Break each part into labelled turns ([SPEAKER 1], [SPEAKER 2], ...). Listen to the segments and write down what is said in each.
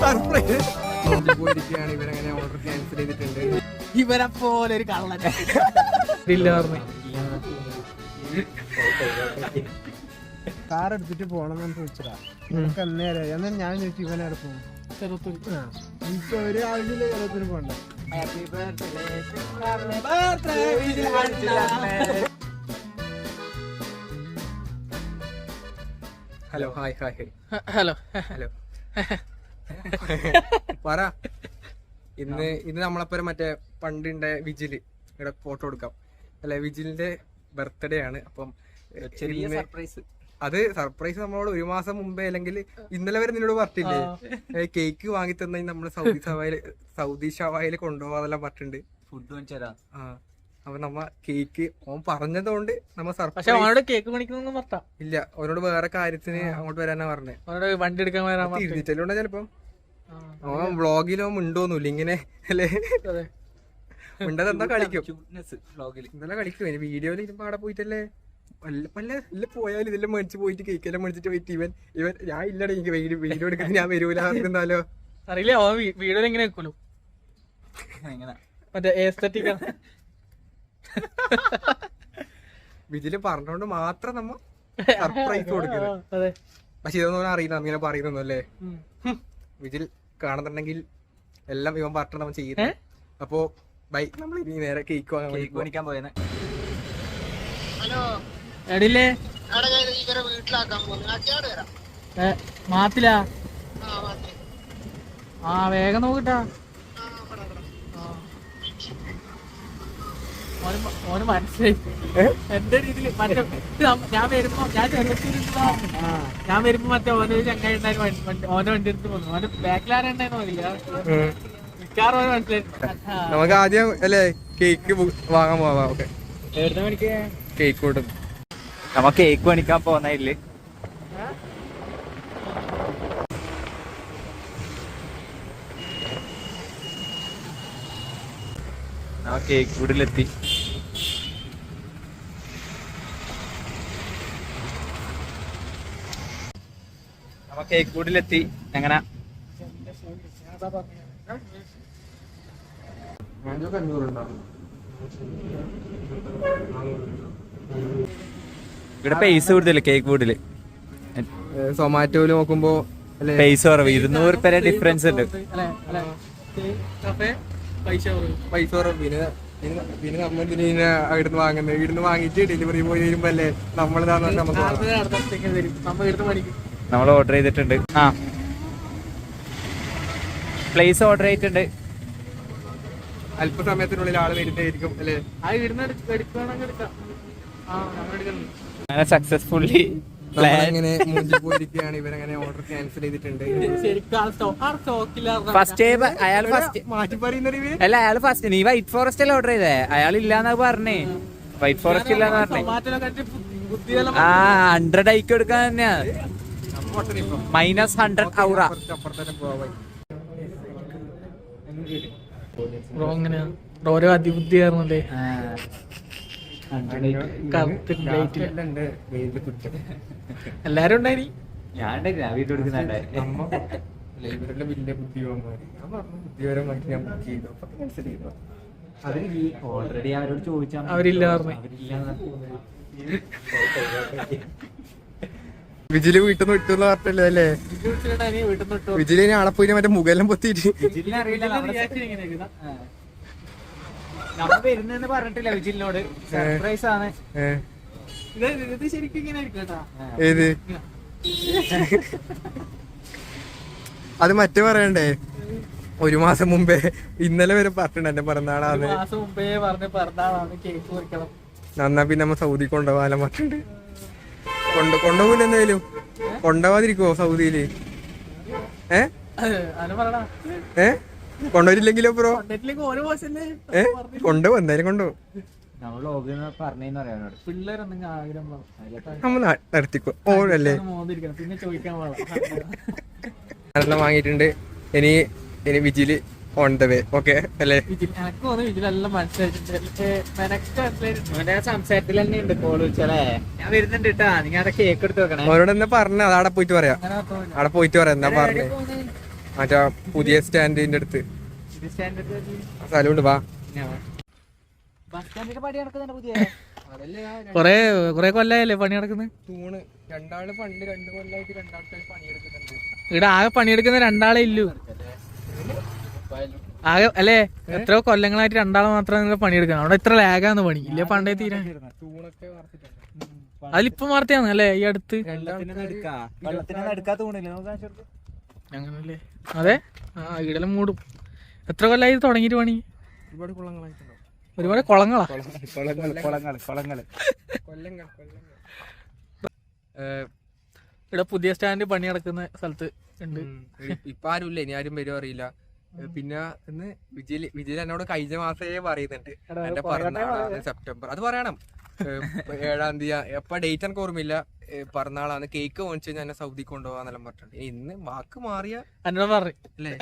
[SPEAKER 1] Surprise പോയിരിക്കുകയാണ്. ഇവരങ്ങനെ order cancel ചെയ്തിട്ടുണ്ട്.
[SPEAKER 2] ഇവരെ പോലെ ഒരു കള്ളൻ
[SPEAKER 1] കാർ എടുത്തിട്ട് പോണെന്ന് ചോദിച്ചതാ. നമുക്ക് അന്നേരം എന്നാൽ ഞാൻ ചോദിച്ചു ഇവനവിടെ പോകും. എനിക്ക് ഒരു ആവശ്യമില്ല ചെറുപ്പത്തിന് പോകണ്ട. Hello hi hi
[SPEAKER 2] hello
[SPEAKER 1] hello പറ. ഇന്ന് നമ്മളെപ്പോലും മറ്റേ പണ്ടിന്റെ വിജില് ഇവിടെ ഫോട്ടോ എടുക്കാം അല്ലെ. വിജിലിന്റെ ബർത്ത്ഡേ ആണ്. അപ്പം
[SPEAKER 2] ചെറിയ സർപ്രൈസ്.
[SPEAKER 1] അത് സർപ്രൈസ് നമ്മളോട് ഒരു മാസം മുമ്പേ അല്ലെങ്കിൽ ഇന്നലെ വരെ നിന്നോട് പറഞ്ഞില്ലേ കേക്ക് വാങ്ങി തന്നെ നമ്മള് സൗദി ഷവായിൽ കൊണ്ടുപോകാതെല്ലാം പറഞ്ഞിട്ടുണ്ട്.
[SPEAKER 2] ഫുഡ് വാങ്ങിച്ചാ.
[SPEAKER 1] ആ അപ്പൊ നമ്മ കേക്ക് ഓൻ പറഞ്ഞതുകൊണ്ട് നമ്മ സർപ്രൈസ്.
[SPEAKER 2] കേക്ക് മേടിക്കുന്നൊന്നും പറഞ്ഞ
[SPEAKER 1] ഇല്ല, അവനോട് വേറെ കാര്യത്തിന് അങ്ങോട്ട് വരാനാ പറഞ്ഞേ.
[SPEAKER 2] വണ്ടി എടുക്കാൻ
[SPEAKER 1] തിരിച്ചിട്ടുണ്ടോ ചിലപ്പം. അവൻ വ്ളോഗിലോ മിണ്ടോന്നുമില്ല ഇങ്ങനെ അല്ലേ. മിണ്ടതെന്താ കളിക്കും ഇന്നലെ കളിക്കും. ഇനി വീഡിയോയിൽ ഇരുമ്പോ അവിടെ പോയിട്ടല്ലേ വല്ല പോയാലും ഇതെല്ലാം മേടിച്ച് പോയിട്ട് കേക്കെല്ലാം മേടിച്ചിട്ട് പോയിട്ട് ഇവൻ ഞാൻ ഇല്ലടേ എനിക്ക് വീഡിയോ എടുക്കുന്നത് ഞാൻ വരൂല എന്നാലോ
[SPEAKER 2] അറിയില്ല. വീഡിയോ എങ്ങനെ വെക്കുമല്ലോ മറ്റേ എസ്തറ്റിക്
[SPEAKER 1] വിജില് പറഞ്ഞോണ്ട് മാത്രം നമ്മ സർപ്രൈസ് കൊടുക്കുന്നത്. പക്ഷെ ഇതൊന്നും അറിയില്ല ഇങ്ങനെ പറയുന്നു അല്ലേ. വിജിൽ കാണുന്നുണ്ടെങ്കിൽ എല്ലാം ഇവൻ പറഞ്ഞ നമ്മൾ ചെയ്യുന്നത്. അപ്പോ ബൈ. നമ്മൾ ഇനി നേരെ കേക്ക് മേടിക്കാൻ പോയെന്ന്.
[SPEAKER 2] എടില്ലേ മാത്തിലാ. ആ വേഗം നോക്കിട്ടാ. ഓന് മനസ്സിലായി എന്റെ രീതിയിൽ. മറ്റേ ഞാൻ വരുമ്പോ മറ്റേ ഓനൊരു ചങ്ങായി ഉണ്ടായിരുന്നു. ഓനെ വണ്ടി എടുത്ത് പോന്നു. ഓന് ബാക്കിലാരുണ്ടായിരുന്നു അറിയില്ല. മിക്കാറും ഓന് മനസ്സിലായി.
[SPEAKER 1] നമുക്ക് ആദ്യം അല്ലേ കേക്ക് വാങ്ങാൻ പോവാം. ഓക്കെ
[SPEAKER 2] എവിടുന്ന മണിക്ക്
[SPEAKER 1] കേക്ക് കൊടുക്കും.
[SPEAKER 2] നമ്മ കേക്ക് മേടിക്കാൻ പോന്നില്ലേ. കേക്ക് കൂടിലെത്തി. കേക്ക് കൂടിലെത്തി. എങ്ങനെ ഇവിടെ പൈസ കൂടുതല് കേക്ക് കൂടില്.
[SPEAKER 1] സൊമാറ്റോയില് നോക്കുമ്പോ
[SPEAKER 2] പൈസ കുറവ്. 200 രൂപ ഡിഫറൻസ് ഉണ്ട്.
[SPEAKER 1] പൈസ കുറവ്. പിന്നെ നമ്മളെന്തിനാ അവിടുന്ന് വാങ്ങുന്നത്? ഇവിടുന്ന് വാങ്ങിട്ട് ഡെലിവറി പോയി വരുമ്പോ അല്ലേ
[SPEAKER 2] നമ്മൾ ഓർഡർ ചെയ്തിട്ടുണ്ട്. ആ പ്ലേസ് ഓർഡർ ചെയ്തിട്ടുണ്ട്.
[SPEAKER 1] അല്പസമയത്തിനുള്ളിൽ ആള് വരുന്നതായിരിക്കും അല്ലേ.
[SPEAKER 2] അങ്ങനെ സക്സസ്ഫുള്ളി
[SPEAKER 1] ഇങ്ങനെ മൂഞ്ചി പോയിരിക്കുകയാണ്. ഇവരങ്ങനെ ഓർഡർ ക്യാൻസൽ ചെയ്തിട്ടുണ്ട്.
[SPEAKER 2] ഫസ്റ്റ് അയാൾ
[SPEAKER 1] മാറ്റി പറയുന്നത്
[SPEAKER 2] അല്ല. അയാൾ ഫസ്റ്റ് നീ വൈറ്റ് ഫോറസ്റ്റ് അല്ലേ ഓർഡർ ചെയ്തേ. അയാൾ ഇല്ലാന്നാ പറഞ്ഞേ. വൈറ്റ് ഫോറസ്റ്റ് ഇല്ലാന്ന് പറഞ്ഞേ. ആ 100 ഐക്ക് എടുക്കാൻ തന്നെയാ. -100 ഔറ. ഓരോ അതിബുദ്ധിയായിരുന്നല്ലേ. എല്ലാരും ഉണ്ടായി. ഞാൻ വീട്ടിൽ ഓൾറെഡി അവരോട് ചോദിച്ചാൽ അവരില്ല പറഞ്ഞു.
[SPEAKER 1] വിജില് വീട്ടിൽ നിന്ന് വിട്ടു പറഞ്ഞല്ലേ അല്ലേ. വിജിലിനെ ആളെ പോയി മറ്റേ മുഖെല്ലാം പൊത്തിയിട്ട്
[SPEAKER 2] നമ്മൾ വരുന്നെന്ന് പറഞ്ഞിട്ടില്ല വിജിലിനോട്. സർപ്രൈസ് ആണ്.
[SPEAKER 1] ഏത് അത് മറ്റേ പറയണ്ടേ. ഒരു മാസം മുമ്പേ ഇന്നലെ വരെ പറഞ്ഞിട്ടുണ്ട് എന്റെ പിറന്നാളാണ്. നന്നാ പിന്നെ നമ്മ സൗദി കൊണ്ടുപോകാനും പറഞ്ഞിട്ടുണ്ട്. കൊണ്ടുപോകില്ല എന്തായാലും. കൊണ്ടുപോകാതിരിക്കോ സൗദിയില്? കൊണ്ടുപോയില്ലെങ്കിലോ ബ്രോ? കൊണ്ടുപോകും എന്തായാലും കൊണ്ടുപോകും. നമ്മ നടത്തിക്കോ ഓരല്ലേ. വാങ്ങിയിട്ടുണ്ട്. ഇനി വിജില് ഓൺ ദ വേ. ഓക്കെ അല്ലേ?
[SPEAKER 3] എനക്ക് തോന്നുന്നു ഇതിലെല്ലാം മനസ്സിലായിട്ടുണ്ട്.
[SPEAKER 2] സംസാരത്തിൽ തന്നെ ഉണ്ട് കോൾ വിളിച്ചാലേ. ഞാൻ വരുന്നുണ്ട് കേട്ടാ, നിങ്ങൾ അവിടെ കേക്ക് എടുത്ത് വെക്കണേ.
[SPEAKER 1] അവരോട് എന്നാ പറഞ്ഞ അത് അവിടെ പോയിട്ട് പറയാം. അവിടെ പോയിട്ട് പറയാം എന്താ പറഞ്ഞേ. മറ്റേ പുതിയ സ്റ്റാൻഡിന്റെ അടുത്ത് സ്ഥലമുണ്ട്. വാ.
[SPEAKER 3] കൊറേ കൊല്ലായല്ലേ പണി നടക്കുന്നത്.
[SPEAKER 1] തൂണ് രണ്ടാള് പണ്ട് 2 കൊല്ലായിട്ട് രണ്ടാൾക്കാർ പണിയെടുക്കുന്നുണ്ട്.
[SPEAKER 3] ഇവിടെ ആകെ പണിയെടുക്കുന്ന 2 ആളെ ഇല്ലു. ആകെ അല്ലേ എത്രയോ കൊല്ലങ്ങളായിട്ട് 2 ആളെ മാത്രമേ നിങ്ങൾ പണിയെടുക്കണം. അവിടെ ഇത്ര ലാഗാന്ന് പണി ഇല്ല. പണ്ടേ തീരാൻ
[SPEAKER 1] തൂണൊക്കെ വാർത്തിട്ടുണ്ട്.
[SPEAKER 3] അതിലിപ്പം വാർത്തയാണ് അല്ലേ ഈ അടുത്ത്. അങ്ങനല്ലേ? അതെ. ഈടെല്ലാം മൂടും. എത്ര കൊല്ലായി തുടങ്ങിയിട്ട് പണി?
[SPEAKER 1] ഒരുപാട് കുളങ്ങളായിട്ടുണ്ടോ?
[SPEAKER 3] ഒരുപാട് കുളങ്ങളാ. ഇവിടെ പുതിയ സ്റ്റാൻഡ് പണി നടക്കുന്ന സ്ഥലത്ത് ഉണ്ട്.
[SPEAKER 1] ഇപ്പൊ ആരുമില്ല, ഇനി ആരും വരും അറിയില്ല. പിന്നെ ഇന്ന് വിജയ് എന്നോട് കഴിഞ്ഞ മാസേ പറയുന്നുണ്ട് എന്റെ പിറന്നാളാണ് സെപ്റ്റംബർ. അത് പറയണം. 7-ാം തീയതി എപ്പ ഡേറ്റ് എനിക്ക് ഓർമ്മയില്ല. പിറന്നാളാണ്. കേക്ക് മേടിച്ചു കഴിഞ്ഞാൽ എന്നെ സൗദി കൊണ്ടുപോകാന്നെല്ലാം പറഞ്ഞിട്ടുണ്ട്. ഇന്ന് വാക്ക് മാറിയ
[SPEAKER 3] എന്നോട് പറഞ്ഞു
[SPEAKER 1] അല്ലേ?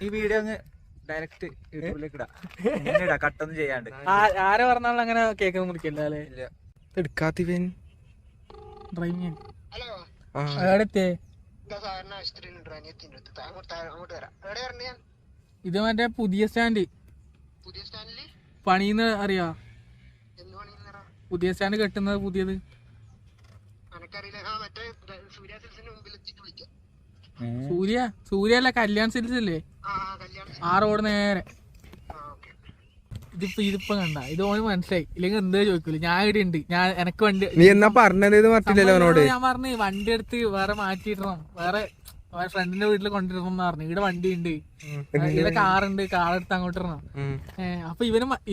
[SPEAKER 2] ഈ വീഡിയോ ഡയറക്റ്റ് യൂട്യൂബിലേക്ക് ഇടാം, കട്ടൊന്നും ചെയ്യാണ്ട്.
[SPEAKER 3] ആരെ പറഞ്ഞാലും അങ്ങനെ കേക്ക് മുറിക്കില്ല അല്ലേ?
[SPEAKER 1] എടുക്കാത്തിവൻ
[SPEAKER 3] ഡ്രൈവിംഗ്. ഇത് മറ്റേ പുതിയ സ്റ്റാൻഡ് പണിന്ന് അറിയാ? പുതിയ സ്റ്റാൻഡ് കെട്ടുന്നത് പുതിയത്. സൂര്യ അല്ല, കല്യാൺ സിൽസ് ഇല്ലേ ആ റോഡ് നേരെ. ഇതിപ്പോ കണ്ട ഇത് ഓന് മനസ്സിലായി. ഇല്ലെങ്കിൽ എന്താ ചോദിക്കൂല. ഞാൻ ഇവിടെ ഉണ്ട്. ഞാൻ എനക്ക് വണ്ടി
[SPEAKER 1] നീ എന്നാ പറഞ്ഞത് പറഞ്ഞില്ലല്ലോ അവനോട്.
[SPEAKER 3] ഞാൻ പറഞ്ഞു വണ്ടി എടുത്ത് വേറെ മാറ്റിയിടണം, വേറെ ഫ്രണ്ടിന്റെ വീട്ടിൽ കൊണ്ടിടണം എന്ന് പറഞ്ഞു. ഇവിടെ വണ്ടി ഉണ്ട്, ഇവിടെ കാറുണ്ട്, കാറെടുത്ത് അങ്ങോട്ട് ഇടണം. അപ്പൊ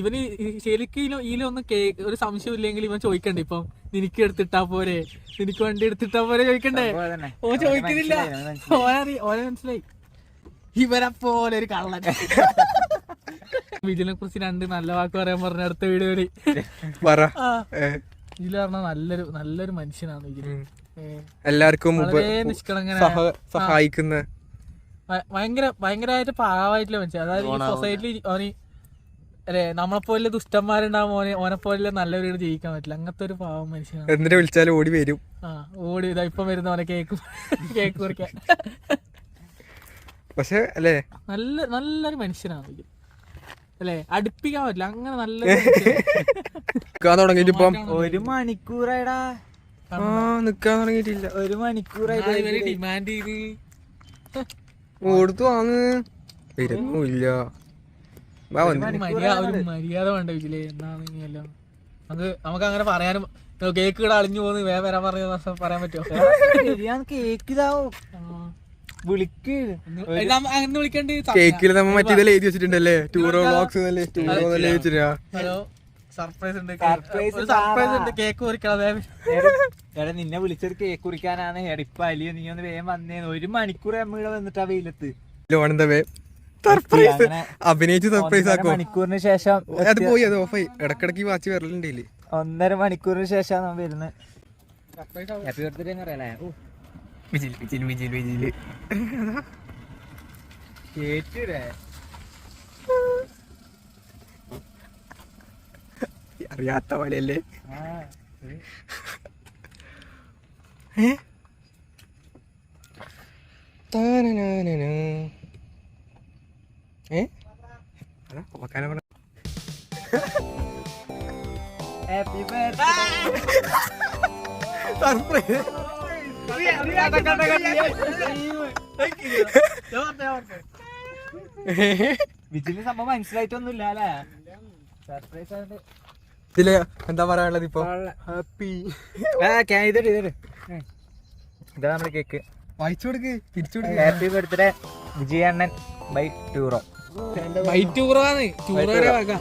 [SPEAKER 3] ഇവന് ശരിക്കും ഇതിലൊന്നും ഒരു സംശയം ഇല്ലെങ്കിൽ ഇവൻ ചോദിക്കണ്ടേ ഇപ്പം നിനക്ക് എടുത്തിട്ടാ പോരെ, നിനക്ക് വണ്ടി എടുത്തിട്ടാ പോരെ ചോദിക്കണ്ടേ? ഓ ചോദിക്കുന്നില്ല. ഓനെ മനസ്സിലായി. ഇവരെപ്പോലെ ഒരു കള്ളൻ. വിജിലിനെ കുറിച്ച് 2 നല്ല വാക്ക് പറയാൻ പറഞ്ഞ അടുത്ത വീഡിയോയില് ഇതില് പറഞ്ഞ നല്ലൊരു മനുഷ്യനാണ് വിജില്.
[SPEAKER 1] എല്ലാവർക്കും
[SPEAKER 3] നിഷ്കളങ്കന
[SPEAKER 1] സഹായിക്കുന്ന
[SPEAKER 3] ഭയങ്കരമായിട്ട് പാവമായിട്ടുള്ള മനുഷ്യൻ. അതായത് ഈ സൊസൈറ്റിയിൽ ഓന് അല്ലെ നമ്മളെപ്പോലെ ദുഷ്ടന്മാരുണ്ടാവും, ഓനെപ്പോലെ നല്ലവരോട് ജീവിക്കാൻ പറ്റില്ല. അങ്ങനത്തെ ഒരു പാവം മനുഷ്യനാണ്.
[SPEAKER 1] എന്തിനെ വിളിച്ചാലും ഓടി വരും.
[SPEAKER 3] ഓടി ഇതാ ഇപ്പം വരുന്ന ഓനെ കേക്ക് കുറിക്കാൻ.
[SPEAKER 1] പക്ഷെ അല്ലേ
[SPEAKER 3] നല്ലൊരു മനുഷ്യനാണ് അല്ലെ? അടുപ്പിക്കാൻ പറ്റില്ല. അങ്ങനെ നല്ല
[SPEAKER 1] തുടങ്ങിട്ട് ഇപ്പം
[SPEAKER 2] 1 മണിക്കൂറായിടാ.
[SPEAKER 1] നിക്കാൻ തുടങ്ങിയിട്ടില്ല.
[SPEAKER 2] 1 മണിക്കൂറായി
[SPEAKER 3] ഡിമാൻഡ് ചെയ്ത്
[SPEAKER 1] കൊടുത്തു വാങ്ങ്. വരുന്നില്ല.
[SPEAKER 3] ഒരു മര്യാദ വേണ്ട വിജിലേ. എന്നാണെങ്കിലും നമുക്ക് അങ്ങനെ പറയാനും കേക്ക് ഇവിടെ അളിഞ്ഞു പോകുന്നു വേഗം വരാൻ പറയാൻ പറ്റുമോ?
[SPEAKER 2] കേക്ക് ഇതാവോ വിളിക്ക്
[SPEAKER 3] അങ്ങനെ വിളിക്കണ്ട്.
[SPEAKER 1] കേക്കില് നമ്മ മറ്റേതെല്ലാം എഴുതി വെച്ചിട്ടുണ്ടല്ലേ, ടൂറോ വ്ളോഗ്സ് വെച്ചിട്ടാ.
[SPEAKER 3] ഹലോ സർപ്രൈസ് ഉണ്ട്, സർപ്രൈസ് ഉണ്ട്, കേക്ക് മുറിക്കണം.
[SPEAKER 2] എടാ നിന്നെ വിളിച്ചത് കേക്ക് കുറിക്കാനാണ്. എടാ ഇപ്പൊ അലിയോ നീ ഒന്ന് വേഗം വന്നേന്ന്. 1 മണിക്കൂർ നമ്മളിവിടെ വന്നിട്ടാ വെയിലത്ത്.
[SPEAKER 1] സർപ്രൈസ് അഭിനയിച്ച് സർപ്രൈസ് ആക്കും.
[SPEAKER 2] മണിക്കൂറിന് ശേഷം
[SPEAKER 1] അത് പോയി, അത് ഓഫായി. ഇടക്കിടക്ക് വാച്ച് വരലുണ്ടേ.
[SPEAKER 2] 1.5 മണിക്കൂറിന് ശേഷം നമ്മൾ വരുന്നത്. ഹാപ്പി ബർത്ത്ഡേ എന്ന് പറയാല്ലേ?
[SPEAKER 1] വിജില്
[SPEAKER 2] കേട്ടില്ലേ?
[SPEAKER 1] അറിയാത്ത പോലെയല്ലേ?
[SPEAKER 2] Happy birthday.
[SPEAKER 1] സർപ്രൈസ്.
[SPEAKER 2] വിജിലിന് സംഭവം മനസ്സിലായിട്ടൊന്നുമില്ല അല്ലേ? സർപ്രൈസ് ആയിട്ട്
[SPEAKER 1] ഇതില് എന്താ പറയാനുള്ളത് ഇപ്പൊ? ഹാപ്പി
[SPEAKER 2] ഇതാ നമ്മുടെ കേക്ക്.
[SPEAKER 1] വായിച്ചു കൊടുക്ക്, തിരിച്ചു കൊടുക്ക്.
[SPEAKER 2] Happy birthday Vijay Annan by ടൂറോ.
[SPEAKER 3] By ടൂറാണ്. Tour വരെ വാക്കാം.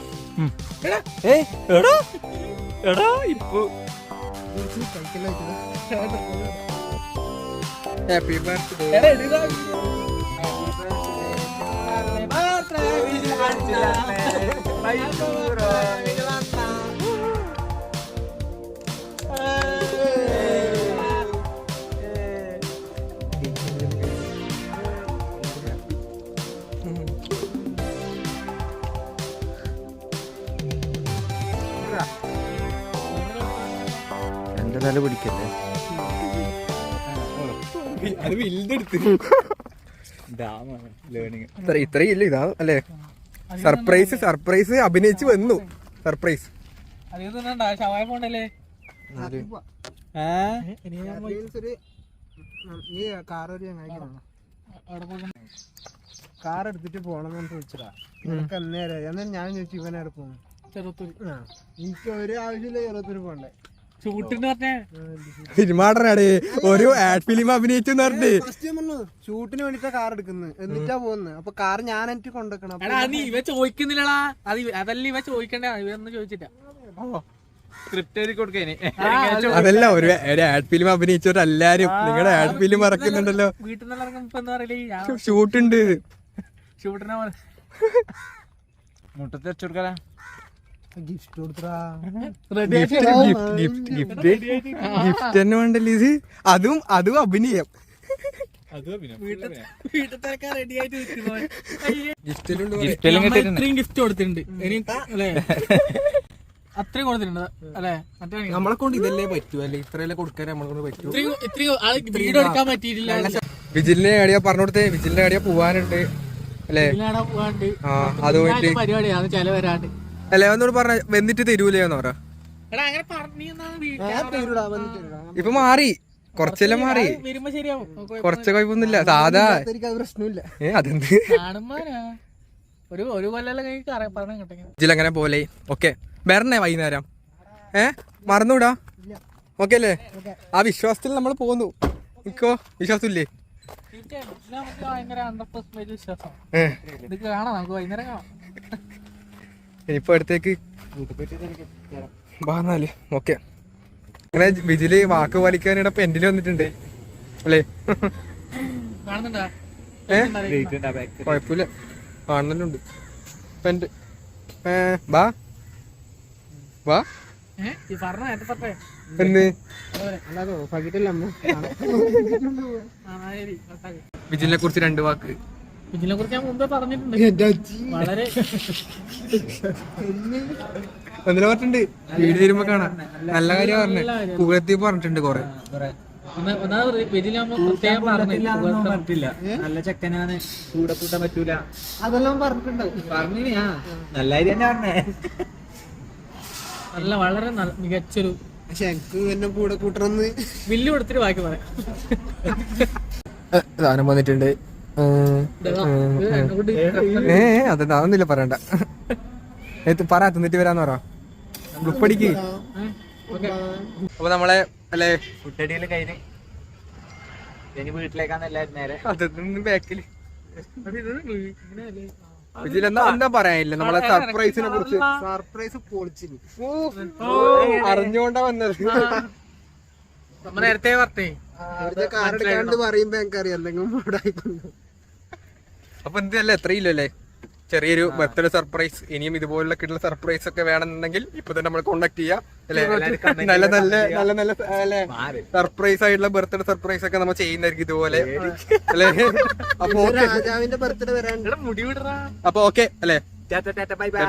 [SPEAKER 2] എടാ ഇപ്പൊ
[SPEAKER 1] ഹാപ്പി ബർത്ത്ഡേ.
[SPEAKER 2] മസാല പിടിക്കല്ലേ.
[SPEAKER 1] അത് വലുതെടുത്ത് ഇത്രയും ഇല്ല ഇതാ അല്ലേ സർപ്രൈസ് അഭിനയിച്ച് വന്നു. സർപ്രൈസ്
[SPEAKER 3] അതിൽ നിന്നുണ്ടാ ഷവായ പോണ്ടല്ലേ.
[SPEAKER 4] കാർ എടുത്തിട്ട് പോണെന്ന് ചോദിച്ചതാ. എനിക്ക് അന്നേരം ഞാൻ ചോദിച്ചു ഇവനവിടെ പോകുന്നു.
[SPEAKER 3] ചെറുത്തൂര്
[SPEAKER 4] എനിക്ക് ഒരു ആവശ്യമില്ല ചെറുത്തൂര് പോണ്ടേ.
[SPEAKER 3] ഷൂട്ടിന് പറഞ്ഞേ
[SPEAKER 1] സിനിമാടനാണ് ഒരു ആഡ് ഫിലിം അഭിനയിച്ചു പറഞ്ഞിട്ട്
[SPEAKER 4] ഷൂട്ടിന് വേണ്ടിട്ടാ കാർ എടുക്കുന്നത്. എന്നിട്ടാ പോകുന്നത്. അപ്പൊ കാർ ഞാൻ എനിക്ക് കൊണ്ടുവെക്കണം.
[SPEAKER 3] എടാ നീ ഇവ ചോദിക്കുന്നില്ലടാ. അതല്ല ഇവ ചോദിക്കണ്ടേ, ഇവയൊന്നും ചോദിച്ചില്ല.
[SPEAKER 2] സ്ക്രിപ്റ്റ് എഴുതി കൊടുക്കേനെ.
[SPEAKER 1] അതല്ല ഒരു ആഡ് ഫിലിം അഭിനയിച്ചിട്ട് എല്ലാരും നിങ്ങളുടെ ആഡ് ഫിലിം ഇറക്കുന്നുണ്ടല്ലോ.
[SPEAKER 3] വീട്ടിൽ നിന്ന് ഇറങ്ങുമ്പോ എന്താ പറയല്ലേ,
[SPEAKER 1] ഷൂട്ടുണ്ട്.
[SPEAKER 3] ഷൂട്ടിനെ
[SPEAKER 2] മുട്ടത്ത് വെച്ചു കൊടുക്കാ.
[SPEAKER 4] ഗിഫ്റ്റ് കൊടുത്തടാ.
[SPEAKER 1] ഗിഫ്റ്റ് തന്നെ വേണ്ടല്ലോ ഇത്. അതും അഭിനയം.
[SPEAKER 3] റെഡി ആയിട്ട്
[SPEAKER 1] ഗിഫ്റ്റിലുണ്ട്.
[SPEAKER 3] ഇത്രയും ഗിഫ്റ്റ് കൊടുത്തിട്ടുണ്ട്. ഇനി അല്ലേ അത്രയും കൊടുത്തിട്ടുണ്ട് അല്ലെ. മറ്റേ
[SPEAKER 1] നമ്മളെ കൊണ്ട് ഇതല്ലേ പറ്റൂ അല്ലെ, ഇത്രയല്ലേ കൊടുക്കാൻ നമ്മളെ കൊണ്ട് പറ്റൂ.
[SPEAKER 3] ഇത്രയും ആള് വീഡിയോ എടുക്കാൻ പറ്റിയിട്ടില്ല.
[SPEAKER 1] വിജിലിനെ എവിടെയാ പറഞ്ഞു കൊടുത്തേ? വിജിലിന്റെ എവിടെയാ പോവാനുണ്ട് അല്ലേ?
[SPEAKER 3] പോവാണ്ട്
[SPEAKER 1] അതുകൊണ്ട്
[SPEAKER 3] പരിപാടിയാണ് ചില വരാണ്ട്.
[SPEAKER 1] അല്ലെ ഒന്നോട് പറഞ്ഞ വന്നിട്ട് തരൂലേന്ന് പറ.
[SPEAKER 3] എടാ അങ്ങനെ പറഞ്ഞു
[SPEAKER 1] ഇപ്പൊ മാറി, കുറച്ചെല്ലാം മാറി.
[SPEAKER 3] വരുമ്പോ ശരിയാവും.
[SPEAKER 1] കുറച്ച് കുഴപ്പമൊന്നുമില്ല. സാധാ
[SPEAKER 4] പ്രശ്നമില്ല.
[SPEAKER 1] അതെന്ത്
[SPEAKER 3] കാണുമ്പോനാ ഒരു കൊല്ലം കൈ പറഞ്ഞു കേട്ടെങ്കിൽ
[SPEAKER 1] വിജിലങ്ങനെ പോലെ. ഓക്കെ വരണേ വൈകുന്നേരം. മറന്നൂടാ. ഓക്കെ അല്ലേ? ആ വിശ്വാസത്തിൽ നമ്മൾ പോന്നു. നിക്കോ വിശ്വാസമില്ലേ?
[SPEAKER 3] നമുക്ക് ഭയങ്കര 100% വിശ്വാസം. ഇത് കാണാം, നമുക്ക് വൈകുന്നേരം കാണാം.
[SPEAKER 1] ഇനിയിപ്പോ അടുത്തേക്ക് വാന്നാല്. ഓക്കെ അങ്ങനെ വിജില് വാക്ക് പാലിക്കാനിടെ പെൻഡില് വന്നിട്ടുണ്ട് അല്ലേ?
[SPEAKER 3] കാണുന്നുണ്ടാ?
[SPEAKER 1] കൊഴപ്പില്ല, കാണുന്നുണ്ട് പെൻഡ്. വാ വാ
[SPEAKER 3] പറഞ്ഞ പറഞ്ഞേ
[SPEAKER 1] എന്ന്
[SPEAKER 4] അല്ലാതോ പകിട്ടല്ല.
[SPEAKER 1] വിജിലിനെ കുറിച്ച് 2 വാക്ക്.
[SPEAKER 3] ഇതിനെ കുറിച്ച് ഞാൻ മുമ്പേ പറഞ്ഞിട്ടുണ്ട്. വളരെ
[SPEAKER 1] ഒന്നിനെ പറഞ്ഞിട്ടുണ്ട്. വീട് വരുമ്പോ കാണാം. നല്ല കാര്യം പറഞ്ഞേ. പുകഴ്ത്തി പറഞ്ഞിട്ടുണ്ട് കൊറേ.
[SPEAKER 3] പ്രത്യേകം
[SPEAKER 2] പറഞ്ഞില്ല. നല്ല ചെക്കനാണ്, കൂടെ കൂട്ടാൻ പറ്റൂല.
[SPEAKER 4] അതെല്ലാം പറഞ്ഞിട്ടുണ്ടാവും.
[SPEAKER 2] പറഞ്ഞു നല്ല കാര്യം തന്നെ പറഞ്ഞേ.
[SPEAKER 3] നല്ല വളരെ മികച്ചൊരു.
[SPEAKER 4] പക്ഷെ എനിക്ക് എന്നെ കൂടെ കൂട്ടണമെന്ന്
[SPEAKER 3] ബില്ല് കൊടുത്തിട്ട് ബാക്കി പറയാം.
[SPEAKER 1] സാധനം വന്നിട്ടുണ്ട്. അതൊന്നുമില്ല പറയണ്ട. പറ തിന്നിട്ട് വരാന്ന് പറ. ഗ്രൂപ്പടിക്ക്. അപ്പൊ നമ്മളെ അല്ലേ
[SPEAKER 2] ഫുഡടിയില് കഴിഞ്ഞ് ഇനി വീട്ടിലേക്കാണ് എല്ലാരും നേരെ.
[SPEAKER 1] അതൊന്നും ബാക്കില് എന്താ പറയാനില്ല നമ്മളെ സർപ്രൈസിനെ കുറിച്ച്.
[SPEAKER 4] സർപ്രൈസ് പൊളിച്ചിന്.
[SPEAKER 1] അറിഞ്ഞുകൊണ്ടാ വന്നത്.
[SPEAKER 3] നമ്മ നേരത്തെ പറഞ്ഞേ
[SPEAKER 4] കാർഡ് പറയുമ്പോ എനിക്കറിയാം എന്തെങ്കിലും മൂടായിക്കൊണ്ട്.
[SPEAKER 1] അപ്പൊ എന്തല്ലേ എത്രയില്ലല്ലേ ചെറിയൊരു ബർത്ത്ഡേ സർപ്രൈസ്. ഇനിയും ഇതുപോലുള്ള കിട്ടുന്ന സർപ്രൈസ് ഒക്കെ വേണമെന്നുണ്ടെങ്കിൽ ഇപ്പൊ തന്നെ നമ്മൾ കോണ്ടാക്ട് ചെയ്യാം അല്ലെ? നല്ല നല്ല നല്ല നല്ല അല്ലെ സർപ്രൈസ് ആയിട്ടുള്ള ബർത്ത്ഡേ സർപ്രൈസ് ഒക്കെ നമ്മൾ ചെയ്യുന്നതായിരിക്കും ഇതുപോലെ അല്ലെ? അപ്പൊ
[SPEAKER 4] രാജാവിന്റെ ബർത്ത്ഡേ വരാൻ
[SPEAKER 3] മുടി വിടറാ.
[SPEAKER 1] അപ്പൊ ഓക്കെ അല്ലെ?
[SPEAKER 2] Bye bye.